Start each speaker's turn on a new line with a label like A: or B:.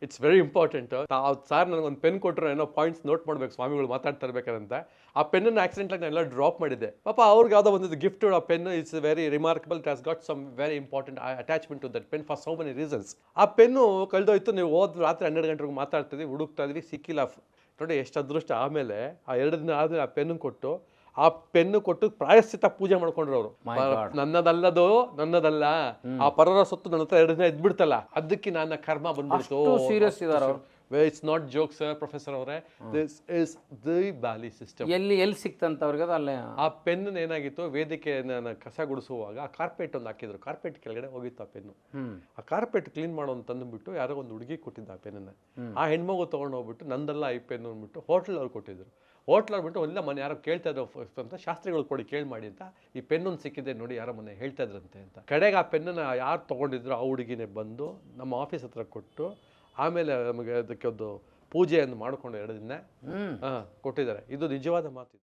A: It's very important. Sir ನನಗೊಂದು pen ಕೊಟ್ಟರು, ಏನೋ ಪಾಯಿಂಟ್ಸ್ ನೋಟ್ ಮಾಡ್ಬೇಕು ಸ್ವಾಮಿಗಳು ಮಾತಾಡ್ತಾ ಇರ್ಬೇಕಾರಂತ. ಆ ಪೆನ್ನನ್ನು ಆಕ್ಸಿಡೆಂಟ್ಲಾಗಿ ನಾನು ಎಲ್ಲ ಡ್ರಾಪ್ ಮಾಡಿದ್ದೆ. ಪಾಪ ಅವ್ರಿಗೆ ಯಾವುದೋ ಒಂದು ಗಿಫ್ಟ್. ಆ pen it's very remarkable. It has got some very important attachment to that pen for so many reasons. ಆ ಪೆನ್ನು ಕಳೆದೋಯ್ತು. ನೀವು ಹೋದ್ ರಾತ್ರಿ 12 ಗಂಟೆಗೆ ಮಾತಾಡ್ತಿದ್ವಿ, ಹುಡುಕ್ತಾ ಇದ್ವಿ, ಸಿಕ್ಕಿಲ್ಲ. ನೋಡಿ ಎಷ್ಟು ಅದೃಷ್ಟ. ಆಮೇಲೆ ಆ 2 ದಿನ ಆದ್ಮೇಲೆ ಆ ಪೆನ್ನು ಕೊಟ್ಟು ಪ್ರಾಯಶ್ಚಿತ್ತ ಪೂಜೆ ಮಾಡ್ಕೊಂಡ್ರು ಅವರು. ನನ್ನದಲ್ಲ, ಆ ಪರರ ಸೊತ್ತು ನನ್ನ ಹತ್ರ 2 ದಿನ ಇದ್ಬಿಡ್ತಲ್ಲ, ಅದಕ್ಕೆ ನನ್ನ ಕರ್ಮ ಬಂದ್ಬಿಡ್ತು.
B: ಸೀರಿಯಸ್ ಇದಾರ ಅವರು.
A: It's not joke sir, professor ಅವರೇ. This is the Bali system.
B: ಎಲ್ಲಿ ಸಿಕ್ತಂತ ಅವ್ರಿಗೆ ಅಲ್ಲೇ.
A: ಆ ಪೆನ್ ಏನಾಗಿತ್ತು, ವೇದಿಕೆ ನಾನು ಕಸ ಗುಡಿಸುವಾಗ ಆ ಕಾರ್ಪೆಟ್ ಒಂದು ಹಾಕಿದ್ರು, ಕಾರ್ಪೆಟ್ ಕೆಳಗಡೆ ಹೋಗಿತ್ತು ಆ ಪೆನ್ನು. ಆ ಕಾರ್ಪೆಟ್ ಕ್ಲೀನ್ ಮಾಡೋ ಅಂತ ತಂದುಬಿಟ್ಟು ಯಾರೋ ಒಂದು ಹುಡುಗಿ ಕೊಟ್ಟಿದ್ದ ಆ ಪೆನ್ನನ್ನು. ಆ ಹೆಣ್ಮಗು ತೊಗೊಂಡು ಹೋಗ್ಬಿಟ್ಟು ನಂದಲ್ಲ ಈ ಪೆನ್ನು ಅಂದ್ಬಿಟ್ಟು ಹೋಟ್ಲ್ ಅವ್ರು ಕೊಟ್ಟಿದ್ರು. ಹೋಟ್ಲ್ ಅವ್ರು ಬಿಟ್ಟು ಇಲ್ಲ ಮನೆ ಯಾರೋ ಕೇಳ್ತಾ ಇದ್ರು ಅಂತ, ಶಾಸ್ತ್ರಿಗಳು ಕೊಡಿ ಕೇಳಿ ಮಾಡಿ ಅಂತ. ಈ ಪೆನ್ನೊಂದು ಸಿಕ್ಕಿದೆ ನೋಡಿ, ಯಾರೋ ಮೊನ್ನೆ ಹೇಳ್ತಾ ಇದ್ರಂತೆ ಅಂತ. ಕಡೆಗೆ ಆ ಪೆನ್ನನ್ನು ಯಾರು ತೊಗೊಂಡಿದ್ರು ಆ ಹುಡುಗಿನೇ ಬಂದು ನಮ್ಮ ಆಫೀಸ್ ಹತ್ರ ಕೊಟ್ಟು, ಆಮೇಲೆ ನಮಗೆ ಅದಕ್ಕೆ ಒಂದು ಪೂಜೆಯನ್ನು ಮಾಡಿಕೊಂಡು 2 ದಿನ ಕೊಟ್ಟಿದ್ದಾರೆ. ಇದು ನಿಜವಾದ ಮಾತು.